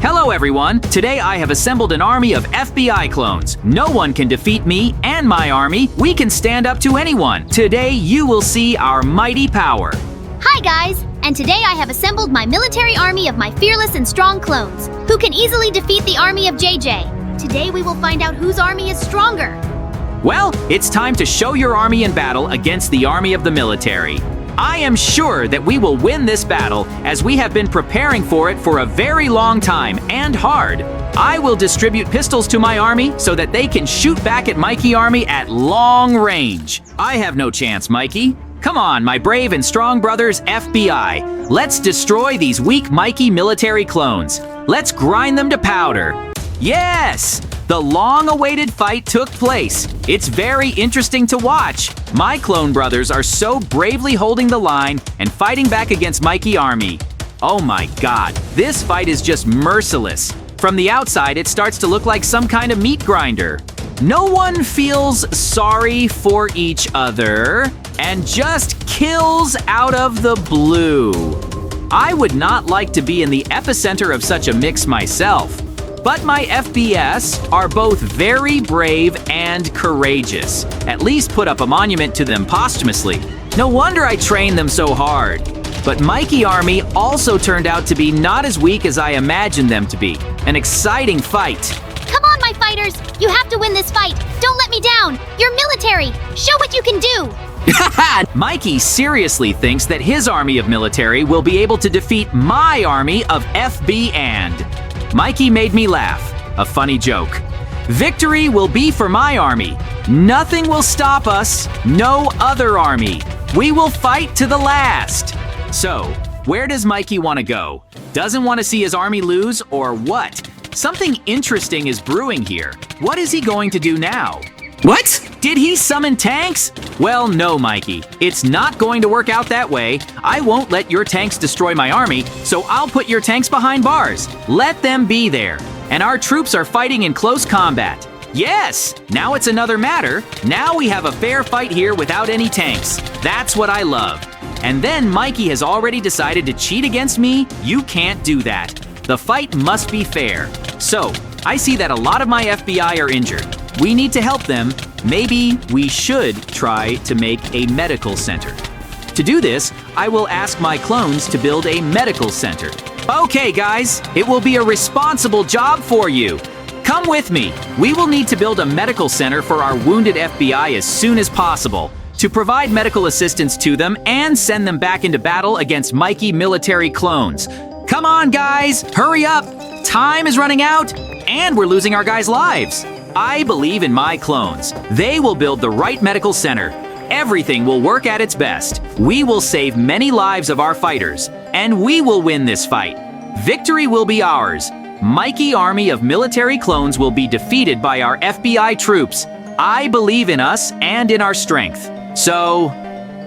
Hello everyone! Today I have assembled an army of FBI clones. No one can defeat me and my army. We can stand up to anyone. Today you will see our mighty power. Hi guys! And today I have assembled my military army of my fearless and strong clones, who can easily defeat the army of JJ. Today we will find out whose army is stronger. Well, it's time to show your army in battle against the army of the military. I am sure that we will win this battle as we have been preparing for it for a very long time and hard. I will distribute pistols to my army so that they can shoot back at Mikey army at long range. I have no chance, Mikey. Come on, my brave and strong brothers FBI. Let's destroy these weak Mikey military clones. Let's grind them to powder. Yes! The long-awaited fight took place. It's very interesting to watch. My clone brothers are so bravely holding the line and fighting back against Mikey army. Oh my god, this fight is just merciless. From the outside, it starts to look like some kind of meat grinder. No one feels sorry for each other and just kills out of the blue. I would not like to be in the epicenter of such a mix myself. But my FBS are both very brave and courageous. At least put up a monument to them posthumously. No wonder I trained them so hard. But Mikey army also turned out to be not as weak as I imagined them to be. An exciting fight. Come on, my fighters! You have to win this fight! Don't let me down! You're military! Show what you can do! Mikey seriously thinks that his army of military will be able to defeat my army of FB and... Mikey made me laugh. A funny joke. Victory will be for my army. Nothing will stop us. No other army. We will fight to the last. So, where does Mikey want to go? Doesn't want to see his army lose, or what? Something interesting is brewing here. What is he going to do now? What? Did he summon tanks? Well, no, Mikey. It's not going to work out that way. I won't let your tanks destroy my army, so I'll put your tanks behind bars. Let them be there. And our troops are fighting in close combat. Yes! Now it's another matter. Now we have a fair fight here without any tanks. That's what I love. And then Mikey has already decided to cheat against me. You can't do that. The fight must be fair. So, I see that a lot of my FBI are injured. We need to help them. Maybe we should try to make a medical center. To do this, I will ask my clones to build a medical center. Okay, guys, it will be a responsible job for you. Come with me. We will need to build a medical center for our wounded FBI as soon as possible to provide medical assistance to them and send them back into battle against Mikey military clones. Come on, guys, hurry up. Time is running out, and we're losing our guys' lives. I believe in my clones. They will build the right medical center. Everything will work at its best. We will save many lives of our fighters, and we will win this fight. Victory will be ours. Mikey army of military clones will be defeated by our FBI troops. I believe in us and in our strength. So,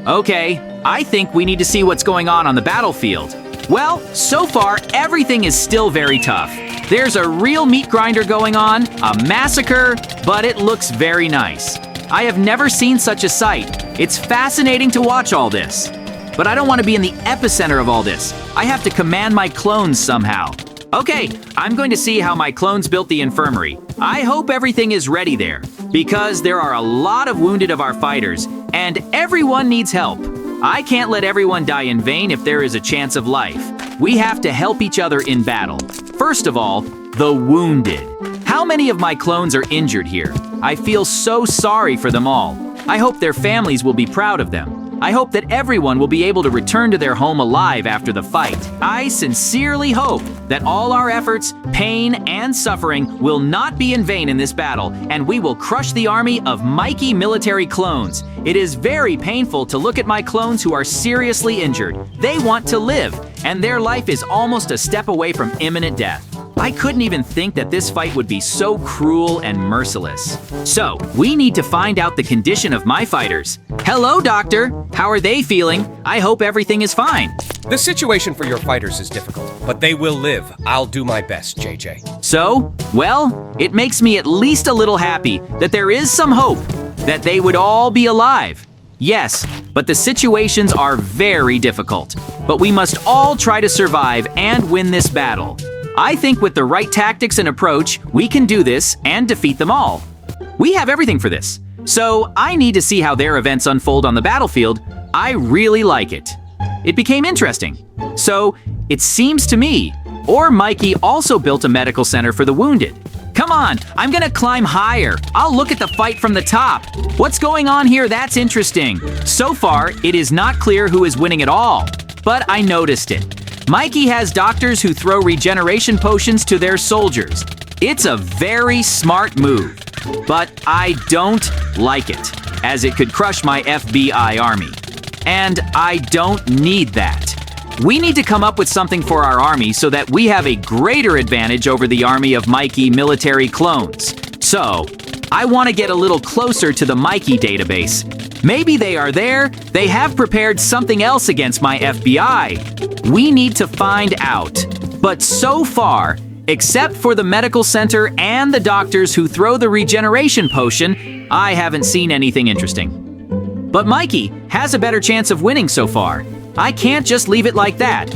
okay, I think we need to see what's going on the battlefield. Well, so far, everything is still very tough. There's a real meat grinder going on, a massacre, but it looks very nice. I have never seen such a sight. It's fascinating to watch all this. But I don't want to be in the epicenter of all this. I have to command my clones somehow. Okay, I'm going to see how my clones built the infirmary. I hope everything is ready there, because there are a lot of wounded of our fighters, and everyone needs help. I can't let everyone die in vain if there is a chance of life. We have to help each other in battle. First of all, the wounded. How many of my clones are injured here? I feel so sorry for them all. I hope their families will be proud of them. I hope that everyone will be able to return to their home alive after the fight. I sincerely hope that all our efforts, pain, and suffering will not be in vain in this battle, and we will crush the army of Mikey military clones. It is very painful to look at my clones who are seriously injured. They want to live, and their life is almost a step away from imminent death. I couldn't even think that this fight would be so cruel and merciless. So, we need to find out the condition of my fighters. Hello, Doctor. How are they feeling? I hope everything is fine. The situation for your fighters is difficult, but they will live. I'll do my best, JJ. So, well, it makes me at least a little happy that there is some hope that they would all be alive. Yes, but the situations are very difficult. But we must all try to survive and win this battle. I think with the right tactics and approach, we can do this and defeat them all. We have everything for this. So I need to see how their events unfold on the battlefield. I really like it. It became interesting. So it seems to me, or Mikey also built a medical center for the wounded. Come on, I'm gonna climb higher. I'll look at the fight from the top. What's going on here? That's interesting. So far, it is not clear who is winning at all, but I noticed it. Mikey has doctors who throw regeneration potions to their soldiers. It's a very smart move, but I don't like it, as it could crush my FBI army. And I don't need that. We need to come up with something for our army so that we have a greater advantage over the army of Mikey military clones. So, I want to get a little closer to the Mikey database. Maybe they are there. They have prepared something else against my FBI. We need to find out. But so far, except for the medical center and the doctors who throw the regeneration potion, I haven't seen anything interesting. But Mikey has a better chance of winning so far. I can't just leave it like that.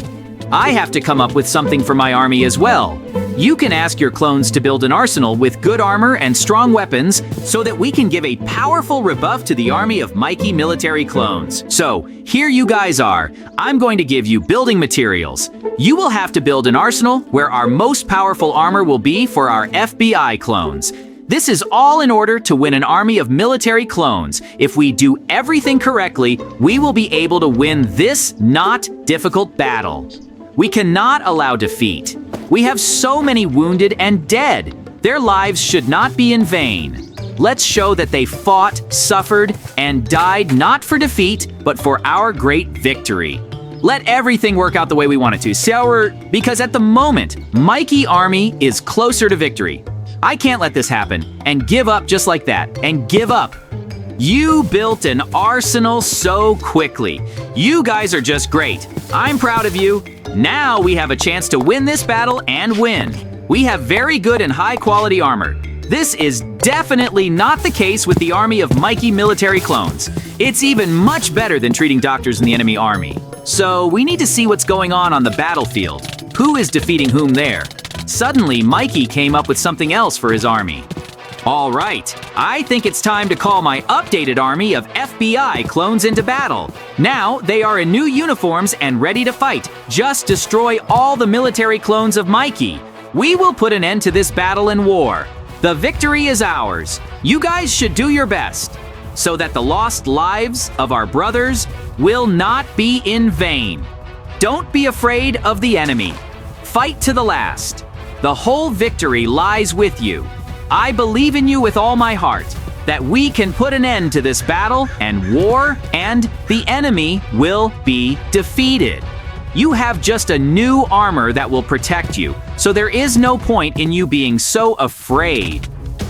I have to come up with something for my army as well. You can ask your clones to build an arsenal with good armor and strong weapons so that we can give a powerful rebuff to the army of Mikey military clones. So, here you guys are. I'm going to give you building materials. You will have to build an arsenal where our most powerful armor will be for our FBI clones. This is all in order to win an army of military clones. If we do everything correctly, we will be able to win this not difficult battle. We cannot allow defeat. We have so many wounded and dead. Their lives should not be in vain. Let's show that they fought, suffered, and died not for defeat, but for our great victory. Let everything work out the way we want it to. Because at the moment, Mikey Army is closer to victory. I can't let this happen and give up just like that and give up. You built an arsenal so quickly. You guys are just great. I'm proud of you. Now we have a chance to win this battle and win. We have very good and high quality armor. This is definitely not the case with the army of Mikey military clones. It's even much better than treating doctors in the enemy army. So we need to see what's going on the battlefield. Who is defeating whom there? Suddenly, Mikey came up with something else for his army. All right, I think it's time to call my updated army of FBI clones into battle. Now, they are in new uniforms and ready to fight. Just destroy all the military clones of Mikey. We will put an end to this battle and war. The victory is ours. You guys should do your best, so that the lost lives of our brothers will not be in vain. Don't be afraid of the enemy. Fight to the last. The whole victory lies with you. I believe in you with all my heart, that we can put an end to this battle and war, and the enemy will be defeated. You have just a new armor that will protect you, so there is no point in you being so afraid.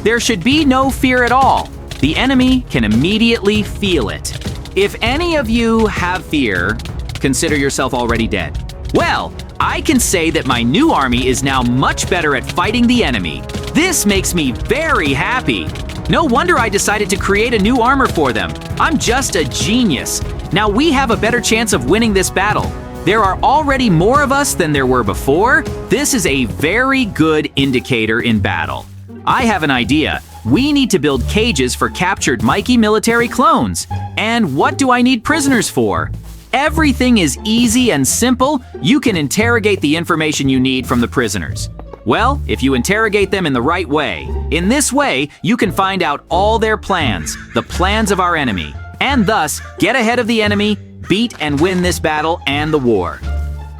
There should be no fear at all. The enemy can immediately feel it. If any of you have fear, consider yourself already dead. Well, I can say that my new army is now much better at fighting the enemy. This makes me very happy. No wonder I decided to create a new armor for them. I'm just a genius. Now we have a better chance of winning this battle. There are already more of us than there were before. This is a very good indicator in battle. I have an idea. We need to build cages for captured Mikey military clones. And what do I need prisoners for? Everything is easy and simple. You can interrogate the information you need from the prisoners. Well, if you interrogate them in the right way. In this way, you can find out all their plans, the plans of our enemy, and thus get ahead of the enemy, beat and win this battle and the war.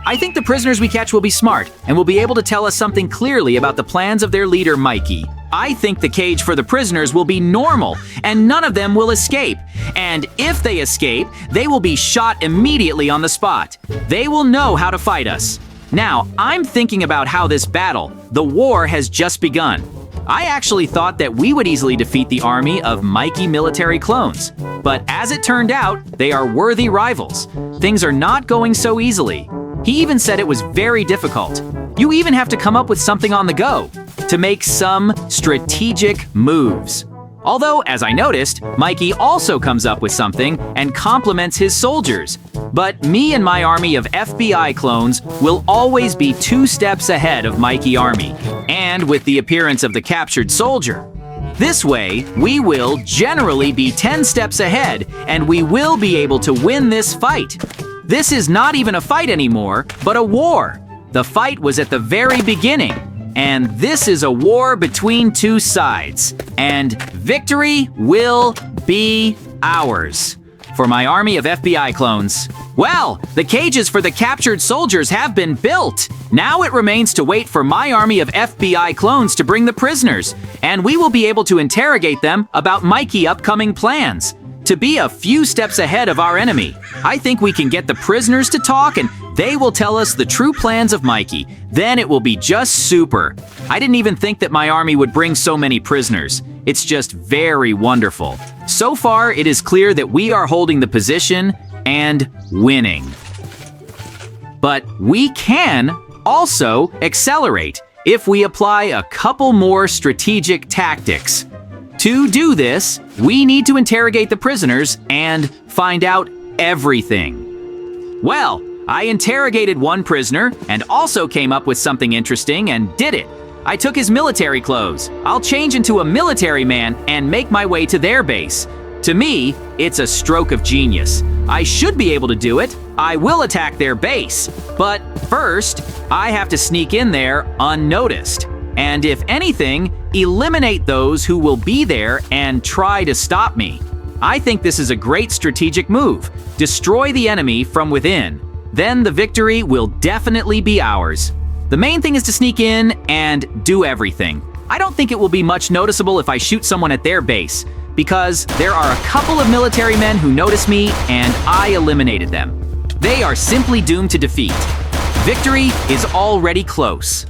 I think the prisoners we catch will be smart and will be able to tell us something clearly about the plans of their leader, Mikey. I think the cage for the prisoners will be normal and none of them will escape. And if they escape, they will be shot immediately on the spot. They will know how to fight us. Now, I'm thinking about how this battle, the war, has just begun. I actually thought that we would easily defeat the army of Mikey military clones. But as it turned out, they are worthy rivals. Things are not going so easily. He even said it was very difficult. You even have to come up with something on the go to make some strategic moves. Although, as I noticed, Mikey also comes up with something and compliments his soldiers. But me and my army of FBI clones will always be 2 steps ahead of Mikey army, and with the appearance of the captured soldier. This way, we will generally be 10 steps ahead, and we will be able to win this fight. This is not even a fight anymore, but a war. The fight was at the very beginning, and this is a war between 2 sides, and victory will be ours. For my army of FBI clones. Well, the cages for the captured soldiers have been built. Now it remains to wait for my army of FBI clones to bring the prisoners, and we will be able to interrogate them about Mikey's upcoming plans. To be a few steps ahead of our enemy, I think we can get the prisoners to talk and they will tell us the true plans of Mikey. Then it will be just super. I didn't even think that my army would bring so many prisoners. It's just very wonderful. So far, it is clear that we are holding the position and winning. But we can also accelerate if we apply a couple more strategic tactics. To do this, we need to interrogate the prisoners and find out everything. Well, I interrogated one prisoner and also came up with something interesting and did it. I took his military clothes. I'll change into a military man and make my way to their base. To me, it's a stroke of genius. I should be able to do it. I will attack their base. But first, I have to sneak in there unnoticed. And if anything, eliminate those who will be there and try to stop me. I think this is a great strategic move. Destroy the enemy from within. Then the victory will definitely be ours. The main thing is to sneak in and do everything. I don't think it will be much noticeable if I shoot someone at their base, because there are a couple of military men who noticed me and I eliminated them. They are simply doomed to defeat. Victory is already close.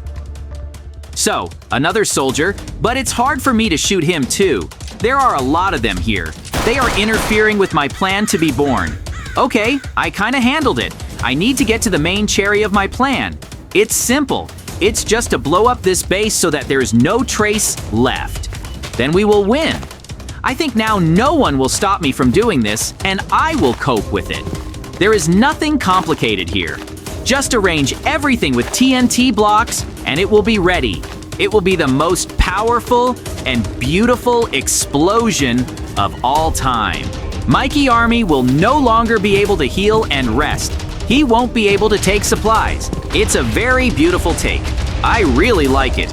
So, another soldier, but it's hard for me to shoot him too. There are a lot of them here. They are interfering with my plan to be born. Okay, I kinda handled it. I need to get to the main cherry of my plan. It's simple. It's just to blow up this base so that there is no trace left. Then we will win. I think now no one will stop me from doing this, and I will cope with it. There is nothing complicated here. Just arrange everything with TNT blocks, and it will be ready. It will be the most powerful and beautiful explosion of all time. Mikey Army will no longer be able to heal and rest. He won't be able to take supplies. It's a very beautiful take. I really like it.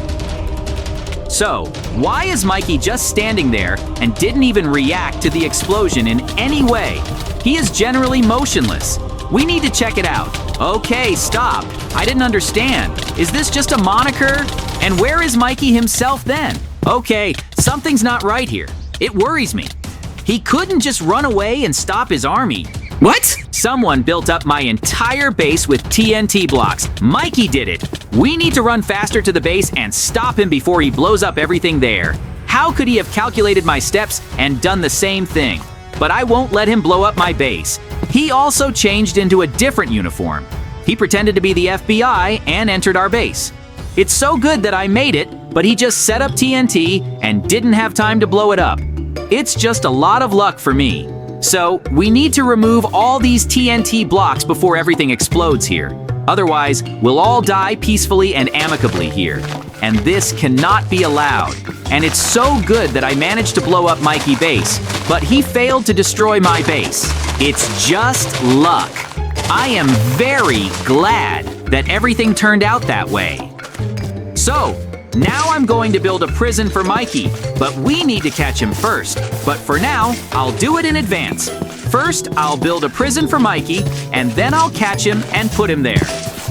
So, why is Mikey just standing there and didn't even react to the explosion in any way? He is generally motionless. We need to check it out. Okay, stop. I didn't understand. Is this just a moniker? And where is Mikey himself then? Okay, something's not right here. It worries me. He couldn't just run away and stop his army. What? Someone built up my entire base with TNT blocks. Mikey did it. We need to run faster to the base and stop him before he blows up everything there. How could he have calculated my steps and done the same thing? But I won't let him blow up my base. He also changed into a different uniform. He pretended to be the FBI and entered our base. It's so good that I made it, but he just set up TNT and didn't have time to blow it up. It's just a lot of luck for me. So, we need to remove all these TNT blocks before everything explodes here. Otherwise, we'll all die peacefully and amicably here. And this cannot be allowed. And it's so good that I managed to blow up Mikey's base, but he failed to destroy my base. It's just luck. I am very glad that everything turned out that way. So, now I'm going to build a prison for Mikey, but we need to catch him first. But for now, I'll do it in advance. First, I'll build a prison for Mikey, and then I'll catch him and put him there.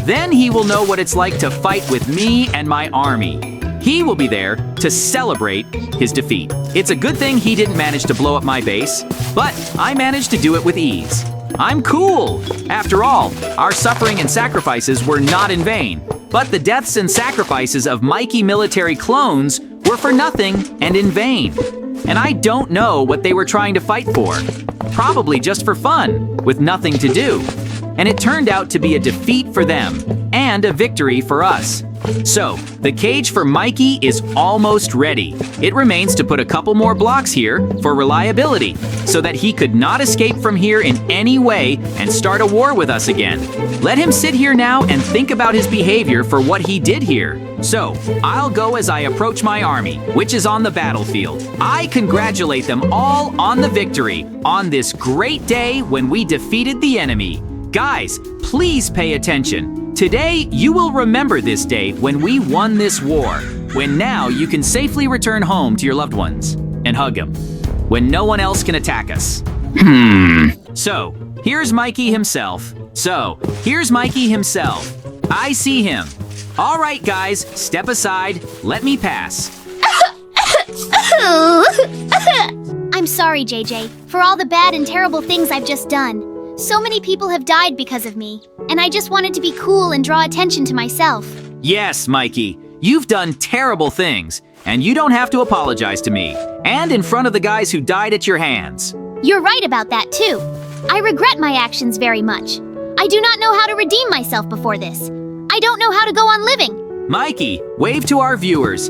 Then he will know what it's like to fight with me and my army. He will be there to celebrate his defeat. It's a good thing he didn't manage to blow up my base, but I managed to do it with ease. I'm cool! After all, our suffering and sacrifices were not in vain. But the deaths and sacrifices of Mikey military clones were for nothing and in vain. And I don't know what they were trying to fight for. Probably just for fun, with nothing to do. And it turned out to be a defeat for them, and a victory for us. So, the cage for Mikey is almost ready. It remains to put a couple more blocks here for reliability, so that he could not escape from here in any way and start a war with us again. Let him sit here now and think about his behavior for what he did here. So, I'll go as I approach my army, which is on the battlefield. I congratulate them all on the victory, on this great day when we defeated the enemy. Guys, please pay attention. Today, you will remember this day when we won this war, when now you can safely return home to your loved ones and hug them, when no one else can attack us. So, here's Mikey himself. I see him. All right, guys, step aside. Let me pass. I'm sorry, JJ, for all the bad and terrible things I've just done. So many people have died because of me, and I just wanted to be cool and draw attention to myself. Yes, Mikey, you've done terrible things, and you don't have to apologize to me, and in front of the guys who died at your hands. You're right about that, too. I regret my actions very much. I do not know how to redeem myself before this. I don't know how to go on living. Mikey, wave to our viewers.